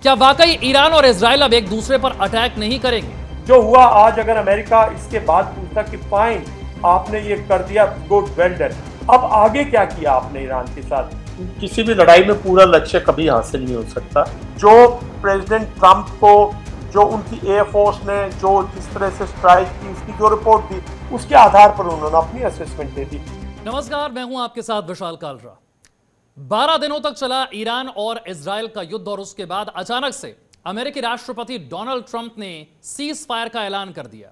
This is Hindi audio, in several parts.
क्या वाकई ईरान और इजराइल अब एक दूसरे पर अटैक नहीं करेंगे? जो हुआ आज, अगर अमेरिका इसके बाद पूछता कि फाइन आपने ये कर दिया, गुड, वेल डन, अब आगे क्या किया आपने ईरान के साथ? किसी भी लड़ाई में पूरा लक्ष्य कभी हासिल नहीं हो सकता। जो प्रेसिडेंट ट्रंप को, जो उनकी एयरफोर्स ने जो जिस तरह से स्ट्राइक की, उसकी जो रिपोर्ट दी, उसके आधार पर उन्होंने अपनी असेसमेंट दे दी। नमस्कार, मैं हूं आपके साथ विशाल कालरा। 12 दिनों तक चला ईरान और इजराइल का युद्ध और उसके बाद अचानक से अमेरिकी राष्ट्रपति डोनाल्ड ट्रंप ने सीज फायर का ऐलान कर दिया।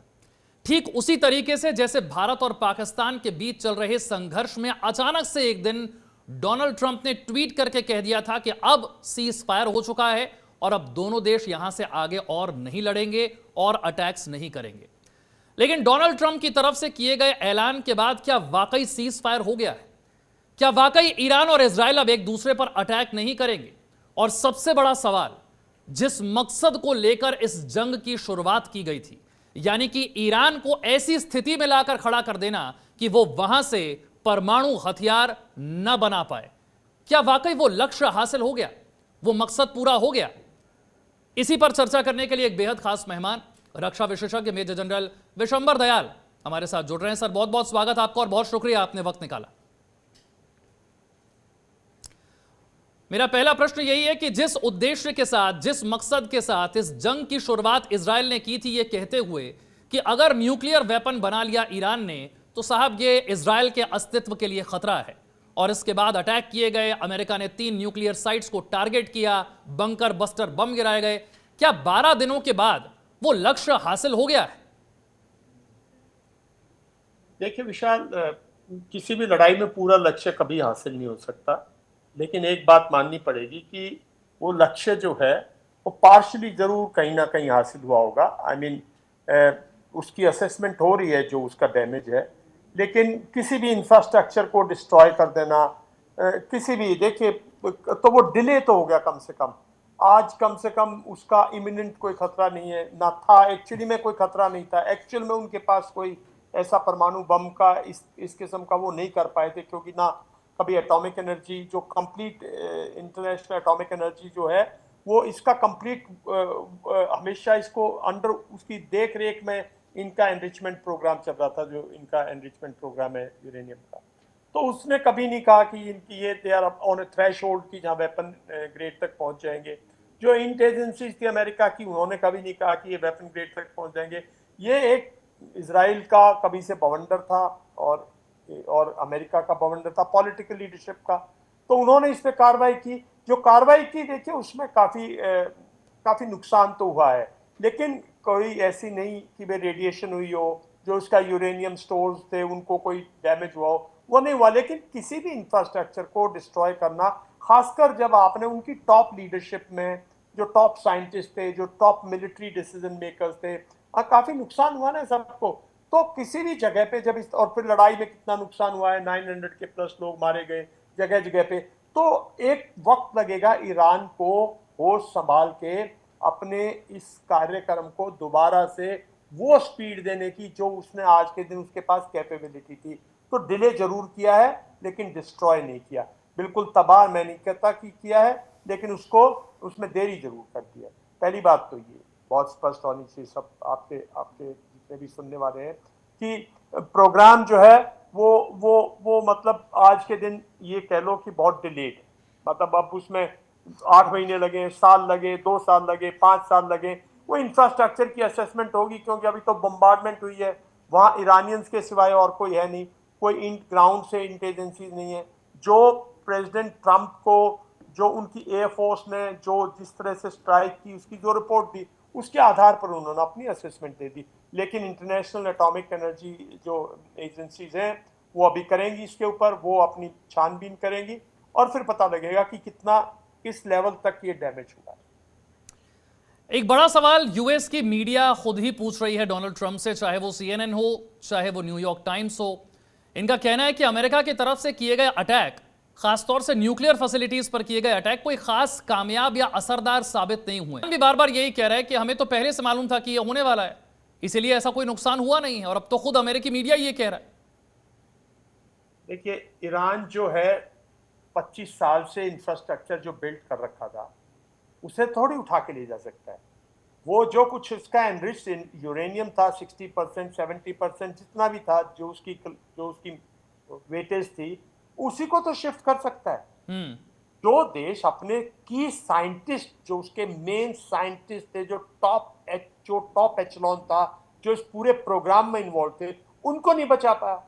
ठीक उसी तरीके से जैसे भारत और पाकिस्तान के बीच चल रहे संघर्ष में अचानक से एक दिन डोनाल्ड ट्रंप ने ट्वीट करके कह दिया था कि अब सीज फायर हो चुका है और अब दोनों देश यहां से आगे और नहीं लड़ेंगे और अटैक्स नहीं करेंगे। लेकिन डोनाल्ड ट्रंप की तरफ से किए गए ऐलान के बाद क्या वाकई सीज फायर हो गया है? क्या वाकई ईरान और इजराइल अब एक दूसरे पर अटैक नहीं करेंगे? और सबसे बड़ा सवाल, जिस मकसद को लेकर इस जंग की शुरुआत की गई थी, यानी कि ईरान को ऐसी स्थिति में लाकर खड़ा कर देना कि वो वहां से परमाणु हथियार न बना पाए, क्या वाकई वो लक्ष्य हासिल हो गया? वो मकसद पूरा हो गया? इसी पर चर्चा करने के लिए एक बेहद खास मेहमान, रक्षा विशेषज्ञ मेजर जनरल विशंबर दयाल हमारे साथ जुड़ रहे हैं। सर, बहुत बहुत स्वागत आपका और बहुत शुक्रिया आपने वक्त निकाला। मेरा पहला प्रश्न यही है कि जिस उद्देश्य के साथ, जिस मकसद के साथ इस जंग की शुरुआत इजराइल ने की थी, ये कहते हुए कि अगर न्यूक्लियर वेपन बना लिया ईरान ने तो साहब ये इजराइल के अस्तित्व के लिए खतरा है, और इसके बाद अटैक किए गए, अमेरिका ने 3 न्यूक्लियर साइट्स को टारगेट किया, बंकर बस्टर बम गिराए गए, क्या 12 दिनों के बाद वो लक्ष्य हासिल हो गया है? देखिए विशाल, किसी भी लड़ाई में पूरा लक्ष्य कभी हासिल नहीं हो सकता, लेकिन एक बात माननी पड़ेगी कि वो लक्ष्य जो है वो पार्शली जरूर कहीं ना कहीं हासिल हुआ होगा। आई मीन, उसकी असेसमेंट हो रही है जो उसका डैमेज है, लेकिन किसी भी इंफ्रास्ट्रक्चर को डिस्ट्रॉय कर देना, किसी भी, देखिए, तो वो डिले तो हो गया कम से कम। आज कम से कम उसका इमिनेंट कोई खतरा नहीं है, ना था एक्चुअली में, कोई खतरा नहीं था एक्चुअल में। उनके पास कोई ऐसा परमाणु बम का इस किस्म का वो नहीं कर पाए थे, क्योंकि ना कभी एटॉमिक एनर्जी, जो कंप्लीट इंटरनेशनल एटॉमिक एनर्जी जो है, वो इसका कंप्लीट हमेशा इसको अंडर उसकी देख रेख में इनका एनरिचमेंट प्रोग्राम चल रहा था, जो इनका एनरिचमेंट प्रोग्राम है यूरेनियम का। तो उसने कभी नहीं कहा कि इनकी ये they are on a threshold की जहाँ वेपन ग्रेड तक पहुंच जाएंगे। जो इंटेलिजेंसी थी अमेरिका की, उन्होंने कभी नहीं कहा कि ये वेपन ग्रेड तक पहुंच जाएंगे। ये एक इसराइल का कभी से बवंडर था और अमेरिका का बवंडर था पॉलिटिकल लीडरशिप का। तो उन्होंने इस पे कार्रवाई की। जो कार्रवाई की, देखिए, उसमें काफी नुकसान तो हुआ है, लेकिन कोई ऐसी नहीं कि वे रेडिएशन हुई हो, जो उसका यूरेनियम स्टोर्स थे उनको कोई डैमेज हुआ हो, वो नहीं हुआ। लेकिन किसी भी इंफ्रास्ट्रक्चर को डिस्ट्रॉय करना, खासकर जब आपने उनकी टॉप लीडरशिप में जो टॉप साइंटिस्ट थे, जो टॉप मिलिट्री डिसीजन मेकर्स थे, काफी नुकसान हुआ ना सबको। तो किसी भी जगह पे जब और फिर लड़ाई में कितना नुकसान हुआ है, 900 के प्लस लोग मारे गए जगह जगह पे। तो एक वक्त लगेगा ईरान को होश संभाल के अपने इस कार्यक्रम को दोबारा से वो स्पीड देने की जो उसने आज के दिन उसके पास कैपेबिलिटी थी। तो डिले जरूर किया है, लेकिन डिस्ट्रॉय नहीं किया। बिल्कुल तबाह मैं नहीं कहता कि किया है, लेकिन उसमें देरी जरूर कर दी है। पहली बात तो ये बहुत स्पष्ट होनी चाहिए सब आपके आपके जितने भी सुनने वाले हैं, कि प्रोग्राम जो है वो मतलब आज के दिन ये कह लो कि बहुत डिलेड, मतलब अब उसमें 8 महीने लगे, साल लगे, 2 साल लगे, 5 साल लगे, वो इंफ्रास्ट्रक्चर की असेसमेंट होगी, क्योंकि अभी तो बम्बार्डमेंट हुई है, वहाँ ईरानियंस के सिवाय और कोई है नहीं, कोई इन ग्राउंड से इंटेलिजेंसी नहीं है। जो प्रेसिडेंट ट्रंप को, जो उनकी एयरफोर्स ने जो जिस तरह से स्ट्राइक की, उसकी जो रिपोर्ट दी, उसके आधार पर उन्होंने अपनी असेसमेंट दे दी। लेकिन इंटरनेशनल एटॉमिक एनर्जी जो एजेंसीज हैं, वो अभी करेंगी इसके ऊपर, वो अपनी छानबीन करेंगी और फिर पता लगेगा कि किस लेवल तक ये डैमेज हुआ है। एक बड़ा सवाल यूएस की मीडिया खुद ही पूछ रही है डोनाल्ड ट्रंप से, चाहे वो सीएनएन हो, चाहे वो न्यूयॉर्क टाइम्स हो। इनका कहना है कि अमेरिका की तरफ से किए गए अटैक, खासतौर से न्यूक्लियर फैसिलिटीज पर किए गए अटैक, कोई खास कामयाब या असरदार साबित नहीं हुए। भी बार बार यही कह रहा है कि हमें तो पहले से मालूम था कि यह होने वाला है, इसीलिए ऐसा कोई नुकसान हुआ नहीं है, और अब तो खुद अमेरिकी मीडिया ये कह रहा है। देखिए, ईरान जो है 25 साल से इंफ्रास्ट्रक्चर जो बिल्ड कर रखा था, उसे थोड़ी उठा के ले जा सकता है। वो जो कुछ उसका एनरिच यूरेनियम था 60% 70% जितना भी था, जो उसकी वेटेज थी, उसी को तो शिफ्ट कर सकता है। हम्म। जो देश अपने की साइंटिस्ट, जो उसके मेन साइंटिस्ट थे, जो टॉप एचलॉन था, जो इस पूरे प्रोग्राम में इन्वॉल्व थे, उनको नहीं बचा पाया।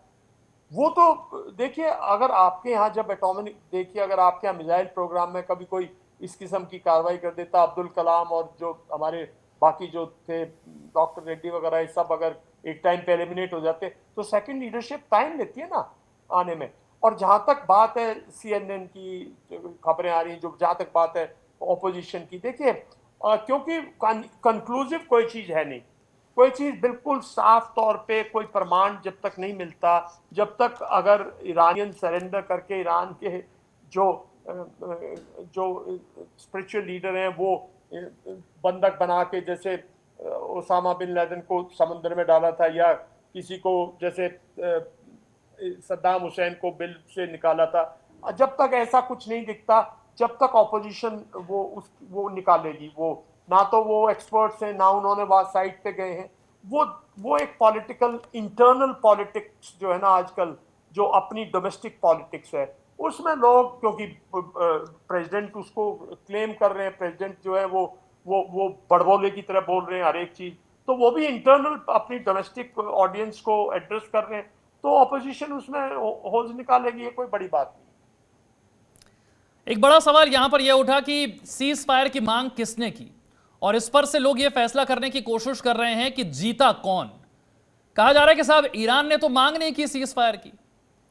वो तो देखिए, अगर आपके यहाँ जब एटॉमिक, देखिए अगर आपके यहाँ मिसाइल प्रोग्राम में कभी कोई इस किस्म की कार्रवाई कर देता, अब्दुल कलाम और जो हमारे बाकी जो थे डॉक्टर रेड्डी वगैरह, ये सब अगर एक टाइम पे एलिमिनेट हो जाते, तो सेकंड लीडरशिप टाइम लेती है ना आने में। और जहां तक बात है CNN की खबरें आ रही हैं, जो जहां तक बात है ऑपोजिशन की, देखिए क्योंकि कंक्लूसिव कोई चीज है नहीं, कोई चीज बिल्कुल साफ तौर पे कोई प्रमाण जब तक नहीं मिलता, जब तक अगर ईरानियन सरेंडर करके ईरान के जो जो स्पिरिचुअल लीडर हैं वो बंधक बना के, जैसे ओसामा बिन लादेन को समुद्र में डाला था, या किसी को जैसे सद्दाम हुसैन को बिल से निकाला था, जब तक ऐसा कुछ नहीं दिखता, जब तक ऑपोजिशन वो निकालेगी, वो ना तो वो एक्सपर्ट्स हैं, ना उन्होंने वहां साइट पे गए हैं। वो एक पॉलिटिकल इंटरनल पॉलिटिक्स जो है ना आजकल, जो अपनी डोमेस्टिक पॉलिटिक्स है, उसमें लोग, क्योंकि प्रेसिडेंट उसको क्लेम कर रहे हैं, प्रेसिडेंट जो है वो बड़बोले की तरह बोल रहे हैं हर एक चीज, तो वो भी इंटरनल अपनी डोमेस्टिक ऑडियंस को एड्रेस कर रहे हैं, तो ऑपोजिशन उसमें होज निकालेगी, ये कोई बड़ी बात नहीं। एक बड़ा सवाल यहां पर यह उठा कि सीज फायर की मांग किसने की, और इस पर से लोग यह फैसला करने की कोशिश कर रहे हैं कि जीता कौन। कहा जा रहा है कि साहब ईरान ने तो मांग नहीं की सीज फायर की,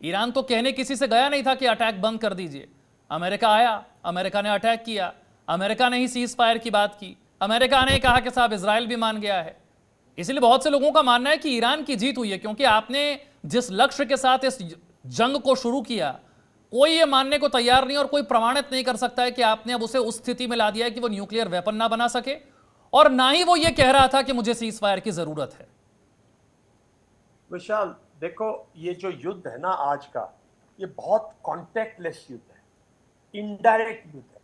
ईरान तो कहने किसी से गया नहीं था कि अटैक बंद कर दीजिए। अमेरिका आया, अमेरिका ने अटैक किया, अमेरिका ने ही सीज फायर की बात की, अमेरिका ने कहा कि साहब इजराइल भी मान गया है। इसलिए बहुत से लोगों का मानना है कि ईरान की जीत हुई है, क्योंकि आपने जिस लक्ष्य के साथ इस जंग को शुरू किया, कोई ये मानने को तैयार नहीं और कोई प्रमाणित नहीं कर सकता है कि आपने अब उसे उस स्थिति में ला दिया है कि वो न्यूक्लियर वेपन ना बना सके, और ना ही वो ये कह रहा था कि मुझे सीज फायर की जरूरत है। विशाल, देखो ये जो युद्ध है ना आज का, ये बहुत कॉन्टेक्टलेस युद्ध है, इनडायरेक्ट युद्ध है,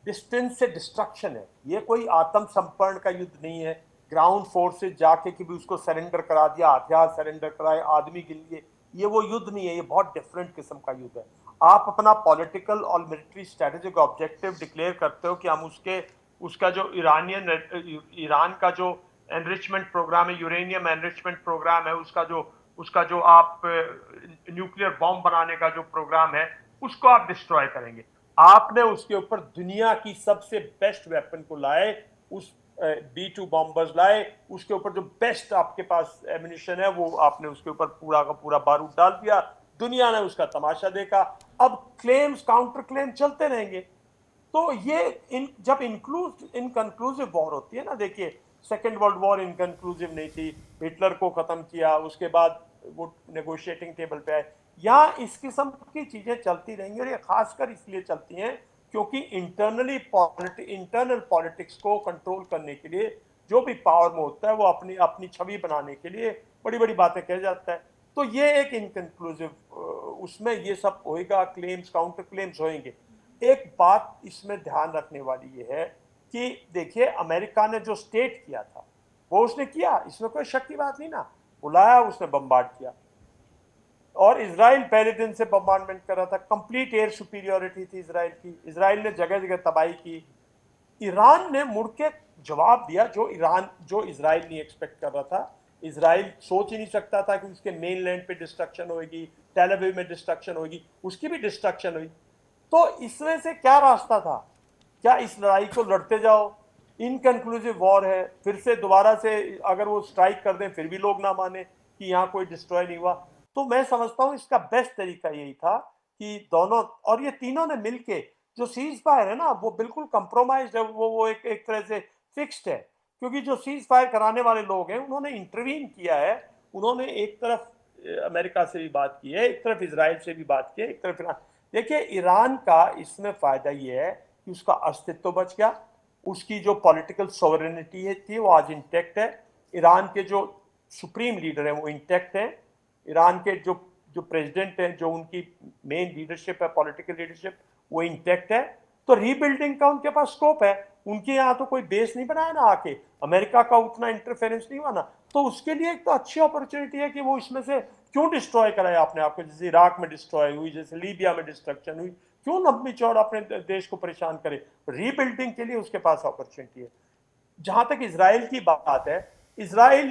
डिस्टेंस से डिस्ट्रक्शन है। ये कोई आत्मसंपर्ण का युद्ध नहीं है, ग्राउंड फोर्स से जाके कि भी उसको सरेंडर करा दिया, हथियार सरेंडर कराए, आदमी गिन लिए, ये वो युद्ध नहीं है। ये बहुत डिफरेंट किस्म का युद्ध है। आप अपना पॉलिटिकल और मिलिट्री स्ट्रेटेजिक ऑब्जेक्टिव डिक्लेयर करते हो कि हम उसका जो ईरान का जो एनरिचमेंट प्रोग्राम है, यूरेनियम एनरिचमेंट प्रोग्राम है, उसका जो आप न्यूक्लियर बॉम्ब बनाने का जो प्रोग्राम है, उसको आप डिस्ट्रॉय करेंगे। आपने उसके ऊपर दुनिया की सबसे बेस्ट वेपन को लाए, उस B2 बॉम्बर्स लाए, उसके ऊपर जो बेस्ट आपके पास एमिनिशन है वो आपने उसके ऊपर पूरा का पूरा बारूद डाल दिया, दुनिया ने उसका तमाशा देखा। अब क्लेम्स काउंटर क्लेम चलते रहेंगे। तो ये जब इनकंक्लूसिव वॉर होती है ना, देखिए सेकेंड वर्ल्ड वॉर इनकंक्लूसिव नहीं थी, हिटलर को खत्म किया, उसके बाद वो नेगोशिएटिंग टेबल पे आए। यहाँ इस किस्म की चीजें चलती रहेंगी, और ये खासकर इसलिए चलती हैं क्योंकि इंटरनल पॉलिटिक्स को कंट्रोल करने के लिए जो भी पावर में होता है, वो अपनी अपनी छवि बनाने के लिए बड़ी बड़ी बातें कह जाता है। तो ये एक इनकंक्लूसिव, उसमें ये सब होएगा, क्लेम्स काउंटर क्लेम्स होंगे। एक बात इसमें ध्यान रखने वाली ये है कि देखिए अमेरिका ने जो स्टेट किया था वो उसने किया, इसमें कोई शक की बात नहीं ना, बुलाया, उसने बम्बार्ड किया। और इसराइल पहले दिन से बम्बार्डमेंट कर रहा था, कंप्लीट एयर सुपीरियोरिटी थी इसराइल की, इसराइल ने जगह जगह तबाही की। ईरान ने मुड़ के जवाब दिया जो इसराइल नहीं एक्सपेक्ट कर रहा था। इसराइल सोच ही नहीं सकता था कि उसके मेन लैंड पे डिस्ट्रक्शन होगी, टेल अवीव में डिस्ट्रक्शन होगी, उसकी भी डिस्ट्रक्शन हुई। तो इसमें से क्या रास्ता था? क्या इस लड़ाई को लड़ते जाओ, इनकंक्लूसिव वॉर है, फिर से दोबारा से अगर वो स्ट्राइक कर दें फिर भी लोग ना माने कि यहाँ कोई डिस्ट्रॉय नहीं हुआ? तो मैं समझता हूँ इसका बेस्ट तरीका यही था कि दोनों, और ये तीनों ने मिलके जो सीज फायर है ना, वो बिल्कुल कंप्रोमाइज है, वो एक तरह से फिक्स्ड है। क्योंकि जो सीज फायर कराने वाले लोग हैं उन्होंने इंटरवीन किया है, उन्होंने एक तरफ अमेरिका से भी बात की है, एक तरफ इसराइल से भी बात की है, एक तरफ ईरान। देखिए ईरान का इसमें फायदा ये है कि उसका अस्तित्व बच गया, उसकी जो पॉलिटिकल सॉवरेनिटी थी वो आज इंटैक्ट है, ईरान के जो सुप्रीम लीडर हैं वो इंटैक्ट हैं, ईरान के जो प्रेसिडेंट हैं, जो उनकी मेन लीडरशिप है, पॉलिटिकल लीडरशिप, वो इंटैक्ट है। तो रीबिल्डिंग का उनके पास स्कोप है। उनके यहाँ तो कोई बेस नहीं बनाया ना, आके अमेरिका का उतना इंटरफेरेंस नहीं हुआ ना, तो उसके लिए एक तो अच्छी अपॉर्चुनिटी है कि वो इसमें से क्यों डिस्ट्रॉय कराए अपने आप को, जैसे इराक में डिस्ट्रॉय हुई, जैसे लीबिया में डिस्ट्रक्शन हुई, क्यों लंबी चौड़ अपने देश को परेशान करे। रीबिल्डिंग के लिए उसके पास अपॉर्चुनिटी है। जहां तक इसराइल की बात है, इसराइल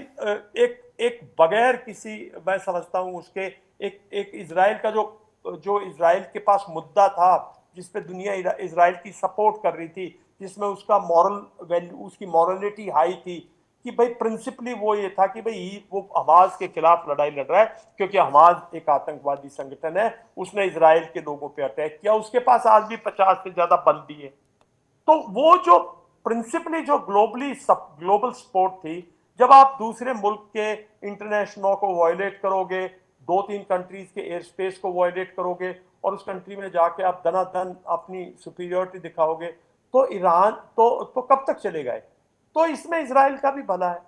एक एक बगैर किसी, मैं समझता हूं उसके, एक एक इसराइल का जो जो इसराइल के पास मुद्दा था, जिसपे दुनिया इसराइल की सपोर्ट कर रही थी, जिसमें उसका मॉरल वैल्यू, उसकी मॉरलिटी हाई थी, कि भाई प्रिंसिपली वो ये था कि भाई वो हमास के खिलाफ लड़ाई लड़ रहा है, क्योंकि हमास एक आतंकवादी संगठन है, उसने इसराइल के लोगों पे अटैक किया, उसके पास आज भी 50 से ज्यादा बंदी है। तो वो जो प्रिंसिपली जो ग्लोबल सपोर्ट थी, जब आप दूसरे मुल्क के इंटरनेशनल लॉ को वायलेट करोगे, 2-3 कंट्रीज के एयर स्पेस को वायलेट करोगे, और उस कंट्री में जाके आप दनादन अपनी सुपीरियोरिटी दिखाओगे, तो ईरान तो कब तक चलेगा। तो इसमें इसराइल का भी भला है।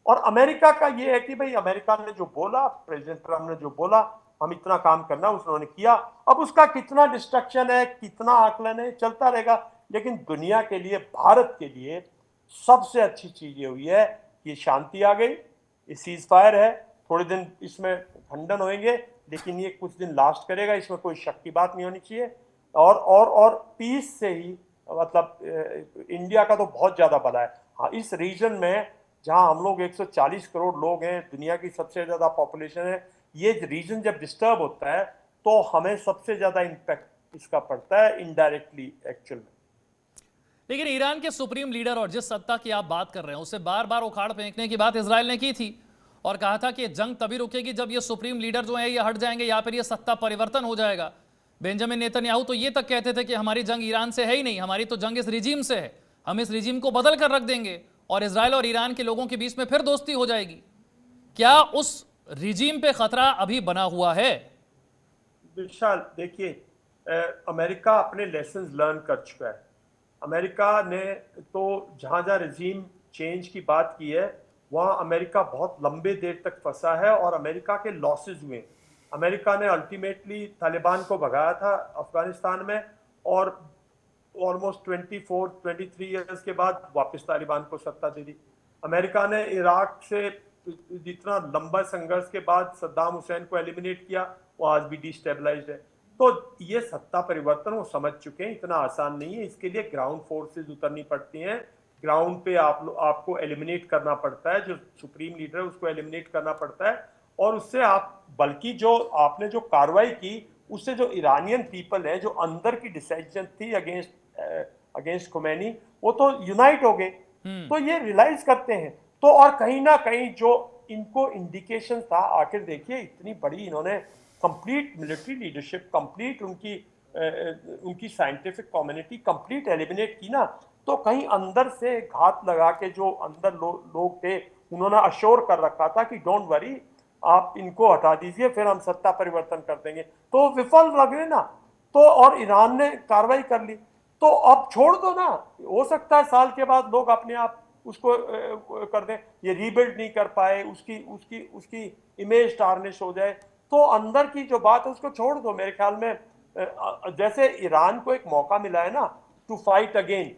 और अमेरिका का ये है कि भाई अमेरिका ने जो बोला, प्रेसिडेंट ट्रम्प ने जो बोला, हम इतना काम करना, उन्होंने किया। अब उसका कितना डिस्ट्रक्शन है, कितना आकलन है, चलता रहेगा। लेकिन दुनिया के लिए, भारत के लिए सबसे अच्छी चीज ये हुई है कि शांति आ गई, ये सीज फायर है, थोड़े दिन इसमें खंडन होंगे, लेकिन ये कुछ दिन लास्ट करेगा, इसमें कोई शक की बात नहीं होनी चाहिए। और पीस से ही, मतलब इंडिया का तो बहुत ज्यादा भला है। हाँ, इस रीजन में जहां हम लोग 140 करोड़ लोग हैं, दुनिया की सबसे ज्यादा पॉपुलेशन है, ये रीजन जब डिस्टर्ब होता है तो हमें सबसे ज्यादा इम्पैक्ट इसका पड़ता है इनडायरेक्टली एक्चुअल में। लेकिन ईरान के सुप्रीम लीडर और जिस सत्ता की आप बात कर रहे हैं, उसे बार बार उखाड़ फेंकने की बात इजराइल ने की थी और कहा था कि जंग तभी रुकेगी जब ये सुप्रीम लीडर जो है ये हट जाएंगे या फिर ये सत्ता परिवर्तन हो जाएगा। बेंजामिन नेतन्याहू तो ये तक कहते थे कि हमारी जंग ईरान से है ही नहीं, हमारी तो जंग इस रिजीम से है, हम इस रिजीम को बदल कर रख देंगे और इजराइल और ईरान के लोगों के बीच में फिर दोस्ती हो जाएगी। क्या उस रिजीम पे खतरा अभी बना हुआ है? विशाल, देखिए, अमेरिका अपने लेसन लर्न कर चुका है। अमेरिका ने तो जहां जहां रिजीम चेंज की बात की है, वहां अमेरिका बहुत लंबे देर तक फंसा है और अमेरिका के लॉसेस हुए। अमेरिका ने अल्टीमेटली तालिबान को भगाया था अफगानिस्तान में, और ऑलमोस्ट 23 ईयर्स के बाद वापस तालिबान को सत्ता दे दी। अमेरिका ने इराक से जितना लंबा संघर्ष के बाद सद्दाम हुसैन को एलिमिनेट किया, वो आज भी डिस्टेबलाइज्ड है। तो ये सत्ता परिवर्तन वो समझ चुके हैं, इतना आसान नहीं है। इसके लिए ग्राउंड फोर्सेस उतरनी पड़ती हैं, ग्राउंड पे आपको एलिमिनेट करना पड़ता है, जो सुप्रीम लीडर है उसको एलिमिनेट करना पड़ता है। और उससे आप, बल्कि जो आपने जो कार्रवाई की, उससे जो ईरानियन पीपल है, जो अंदर की डिसेंशन थी अगेंस्ट खुमैनी, वो तो यूनाइट हो गए। तो ये रियलाइज करते हैं। तो और कहीं ना कहीं जो इनको इंडिकेशन था, आखिर देखिए इतनी बड़ी इन्होंने कंप्लीट मिलिट्री लीडरशिप, कंप्लीट उनकी साइंटिफिक कम्युनिटी कंप्लीट एलिमिनेट की ना, तो कहीं अंदर से घात लगा के जो अंदर लोग थे, उन्होंने अश्योर कर रखा था कि डोंट वरी, आप इनको हटा दीजिए, फिर हम सत्ता परिवर्तन कर देंगे। तो विफल लगे ना, तो और ईरान ने कार्रवाई कर ली, तो अब छोड़ दो ना। हो सकता है साल के बाद लोग अपने आप उसको कर दें। ये रीबिल्ड नहीं कर पाए, उसकी उसकी उसकी इमेज टार्निश हो जाए, तो अंदर की जो बात है उसको छोड़ दो। मेरे ख्याल में जैसे ईरान को एक मौका मिला है ना, to fight again,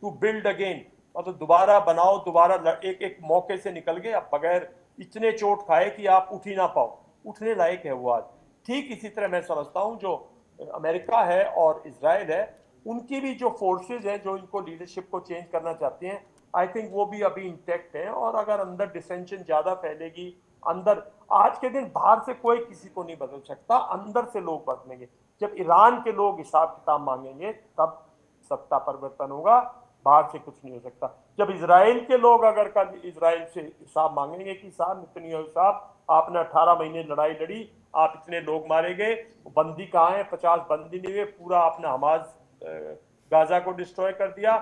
to build again, मतलब दोबारा बनाओ, दोबारा एक एक मौके से निकल गए, अब बगैर इतने चोट खाए कि आप उठ ही ना पाओ, उठने लायक है वो आज। ठीक इसी तरह मैं समझता हूं जो अमेरिका है और इजराइल है, उनकी भी जो फोर्सेज हैं जो इनको लीडरशिप को चेंज करना चाहती हैं, आई थिंक वो भी अभी इंटैक्ट है। और अगर अंदर डिसेंशन ज्यादा फैलेगी, अंदर, आज के दिन बाहर से कोई किसी को नहीं बदल सकता, अंदर से लोग बदलेंगे। जब ईरान के लोग हिसाब किताब मांगेंगे तब सत्ता परिवर्तन होगा, बाहर से कुछ नहीं हो सकता। जब इजराइल के लोग अगर कल इजराइल से हिसाब मांगेंगे कि साहब नेतन्याहू साहब, आपने 18 महीने लड़ाई लड़ी, आप इतने लोग मारे गए, बंदी कहाँ है, 50 बंदी नहीं हुए, पूरा आपने हमाज गाजा को डिस्ट्रॉय कर दिया,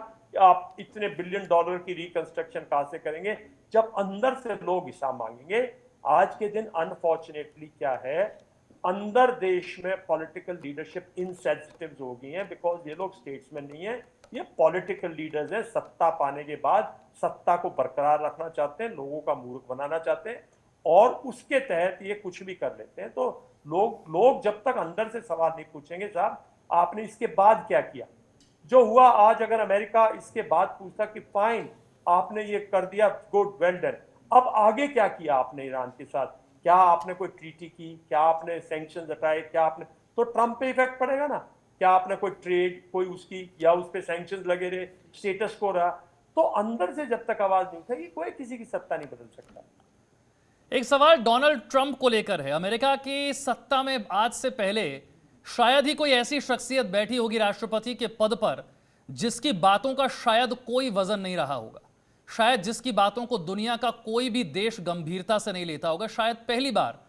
आप इतने $1 बिलियन की रिकंस्ट्रक्शन कहां से करेंगे? जब अंदर से लोग हिसाब मांगेंगे। आज के दिन अनफॉर्चुनेटली क्या है, अंदर देश में पॉलिटिकल लीडरशिप इनसेंसिटिव हो गई है, बिकॉज ये लोग स्टेट्समैन नहीं है, ये पॉलिटिकल लीडर्स हैं। सत्ता पाने के बाद सत्ता को बरकरार रखना चाहते हैं, लोगों का मूर्ख बनाना चाहते हैं, और उसके तहत ये कुछ भी कर लेते हैं। तो लोग जब तक अंदर से सवाल नहीं पूछेंगे, साहब आपने इसके बाद क्या किया, जो हुआ आज, अगर अमेरिका इसके बाद पूछता कि फाइन आपने ये कर दिया, गुड, वेल डन, अब आगे क्या किया आपने ईरान के साथ, क्या आपने कोई ट्रीटी की, क्या आपने सैंक्शन हटाए, क्या आपने, तो ट्रंप पे इफेक्ट पड़ेगा ना, क्या आपने कोई ट्रेड कोई उसकी, या उस पर सैंक्शन लगे रहे, स्टेटस को रहा, तो अंदर से जब तक आवाज नहीं उठेगी कोई किसी की सत्ता नहीं बदल सकता। एक सवाल डोनाल्ड ट्रंप को लेकर है। अमेरिका की सत्ता में आज से पहले शायद ही कोई ऐसी शख्सियत बैठी होगी राष्ट्रपति के पद पर जिसकी बातों का शायद कोई वजन नहीं रहा होगा, शायद जिसकी बातों को दुनिया का कोई भी देश गंभीरता से नहीं लेता होगा। शायद पहली बार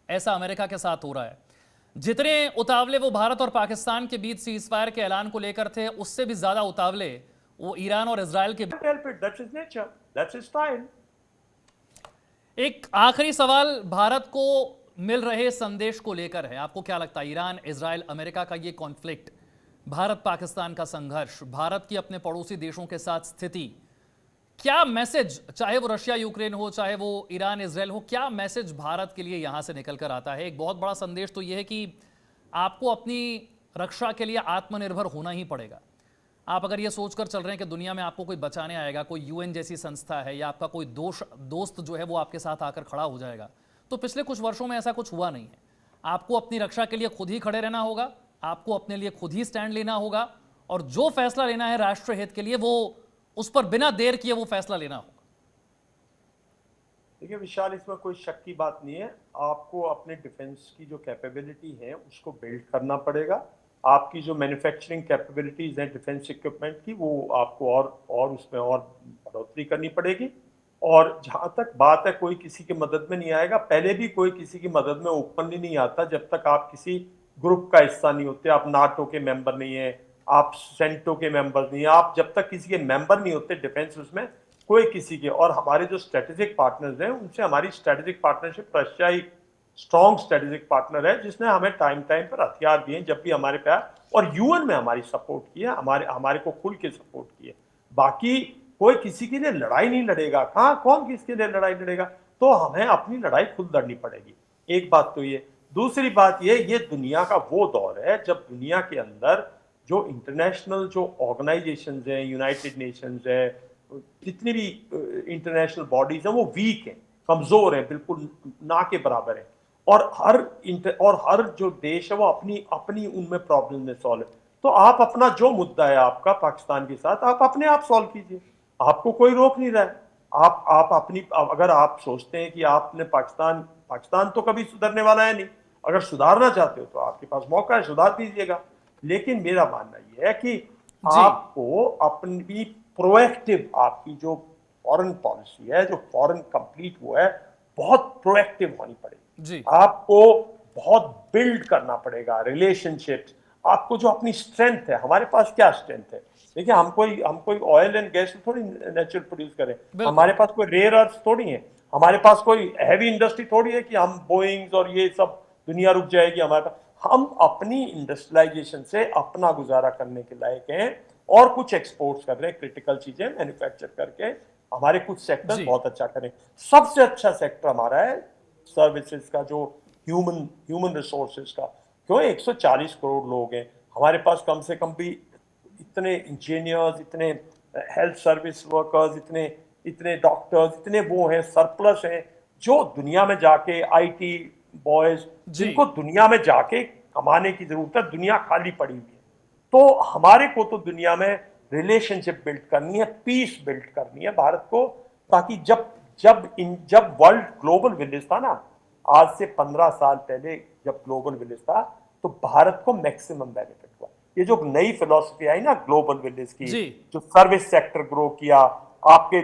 ऐसा अमेरिका के साथ हो रहा है। जितने उतावले वो भारत और पाकिस्तान के बीच सीज फायर के ऐलान को लेकर थे, उससे भी ज्यादा उतावले वो ईरान और इजराइल के। एक आखिरी सवाल भारत को मिल रहे संदेश को लेकर है। आपको क्या लगता है, ईरान, इजराइल, अमेरिका का ये कॉन्फ्लिक्ट, भारत पाकिस्तान का संघर्ष, भारत की अपने पड़ोसी देशों के साथ स्थिति, क्या मैसेज, चाहे वो रशिया यूक्रेन हो, चाहे वो ईरान इजराइल हो, क्या मैसेज भारत के लिए यहां से निकल कर आता है? एक बहुत बड़ा संदेश तो यह है कि आपको अपनी रक्षा के लिए आत्मनिर्भर होना ही पड़ेगा। आप अगर ये सोचकर चल रहे हैं कि दुनिया में आपको कोई बचाने आएगा, कोई यूएन जैसी संस्था है या आपका कोई दोस्त जो है वो आपके साथ आकर खड़ा हो जाएगा, तो पिछले कुछ वर्षों में ऐसा कुछ हुआ नहीं है। आपको अपनी रक्षा के लिए खुद ही खड़े रहना होगा, आपको अपने लिए खुद ही स्टैंड लेना होगा, और जो फैसला लेना है राष्ट्र हित के लिए, वो उस पर बिना देर किए वो फैसला लेना होगा। देखिए विशाल, इसमें कोई शक की बात नहीं है। आपको अपने डिफेंस की जो कैपेबिलिटी है उसको बिल्ड करना पड़ेगा। आपकी जो मैन्युफैक्चरिंग कैपेबिलिटीज हैं डिफेंस इक्विपमेंट की, वो आपको और उसमें और बढ़ोतरी करनी पड़ेगी। और जहां तक बात है कोई किसी की मदद में नहीं आएगा, पहले भी कोई किसी की मदद में ओपनली नहीं आता जब तक आप किसी ग्रुप का हिस्सा नहीं होते। आप नाटो के मेंबर नहीं है, आप सेंटो के मेंबर नहीं है, आप जब तक किसी के मेंबर नहीं होते डिफेंस उसमें कोई किसी के। और हमारे जो स्ट्रेटेजिक पार्टनर्स हैं उनसे हमारी स्ट्रेटेजिक पार्टनरशिप, रशिया ही स्ट्रॉन्ग स्ट्रेटेजिक पार्टनर है जिसने हमें टाइम टाइम पर हथियार दिए जब भी हमारे पे, और यूएन में हमारी सपोर्ट की है, हमारे को खुल के सपोर्ट की है। बाकी कोई किसी के लिए लड़ाई नहीं लड़ेगा, कहाँ कौन किसके लिए लड़ाई लड़ेगा, तो हमें अपनी लड़ाई खुद लड़नी पड़ेगी। एक बात तो ये। दूसरी बात ये दुनिया का वो दौर है जब दुनिया के अंदर जो इंटरनेशनल जो ऑर्गेनाइजेशंस हैं, यूनाइटेड नेशंस है, जितनी भी इंटरनेशनल बॉडीज हैं वो वीक हैं, कमजोर हैं, बिल्कुल ना के बराबर है। और हर जो देश है वो अपनी अपनी उनमें प्रॉब्लम में सॉल्व है। तो आप अपना जो मुद्दा है आपका पाकिस्तान के साथ, आप अपने आप सॉल्व कीजिए, आपको कोई रोक नहीं रहा है। आप अपनी, अगर आप सोचते हैं कि आपने पाकिस्तान तो कभी सुधरने वाला है नहीं, अगर सुधारना चाहते हो तो आपके पास मौका है, सुधार दीजिएगा। लेकिन मेरा मानना यह है कि आपको अपनी प्रोएक्टिव, आपकी जो फॉरेन पॉलिसी है, जो फॉरेन कंप्लीट वो है, बहुत प्रोएक्टिव होनी पड़ेगी। आपको बहुत बिल्ड करना पड़ेगा रिलेशनशिप्स। आपको जो अपनी स्ट्रेंथ है, हमारे पास क्या स्ट्रेंथ है, देखिए हम कोई ऑयल एंड गैस थोड़ी नेचुरल प्रोड्यूस करें, हमारे पास कोई रेयर अर्थ थोड़ी है, हमारे पास कोई हैवी इंडस्ट्री थोड़ी है कि हम बोइंग्स और ये सब दुनिया रुक जाएगी हमारे पास। हम अपनी इंडस्ट्रियलाइजेशन से अपना गुजारा करने के लायक हैं और कुछ एक्सपोर्ट्स कर रहे हैं, क्रिटिकल चीजें मैन्युफैक्चर करके हमारे कुछ सेक्टर बहुत अच्छा करें। सबसे अच्छा सेक्टर हमारा है सर्विसेज का, जो ह्यूमन रिसोर्सेज का। क्यों 140 करोड़ लोग हैं हमारे पास, कम से कम भी इतने इंजीनियर्स, इतने हेल्थ सर्विस वर्कर्स, इतने डॉक्टर्स, इतने वो हैं, सरप्लस हैं जो दुनिया में जाके आईटी बॉयज, जिनको दुनिया में जाके कमाने की जरूरत है, दुनिया खाली पड़ी हुई है। तो हमारे को तो दुनिया में रिलेशनशिप बिल्ड करनी है, पीस बिल्ड करनी है भारत को, ताकि जब वर्ल्ड ग्लोबल विलेज था ना, आज से 15 साल पहले जब ग्लोबल विलेज था, तो भारत को मैक्सिमम बेनिफिट हुआ। ये जो नई फिलॉसफी आई ना ग्लोबल विलेज की, जो सर्विस सेक्टर ग्रो किया, आपके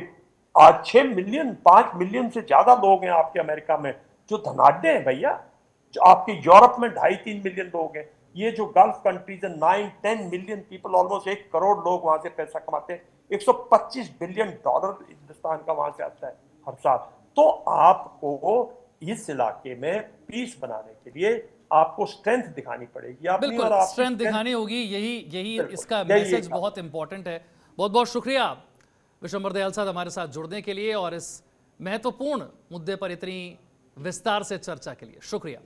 आज 6 मिलियन 5 मिलियन से ज्यादा लोग हैं आपके अमेरिका में जो धनाढ्य हैं भैया, जो आपके यूरोप में 2.5-3 मिलियन लोग हैं, ये जो गल्फ कंट्रीज है 9-10 मिलियन पीपल, ऑलमोस्ट 1 करोड़ लोग वहां से पैसा कमाते हैं। 125 बिलियन डॉलर हिंदुस्तान का वहां से आता है हर साल। तो आपको इस इलाके में पीस बनाने के लिए आपको स्ट्रेंथ दिखानी पड़ेगी, बिल्कुल स्ट्रेंथ दिखानी होगी। यही इसका मैसेज बहुत इंपॉर्टेंट है। बहुत बहुत शुक्रिया विशंबर दयाल साहब हमारे साथ जुड़ने के लिए और इस महत्वपूर्ण मुद्दे पर इतनी विस्तार से चर्चा के लिए शुक्रिया।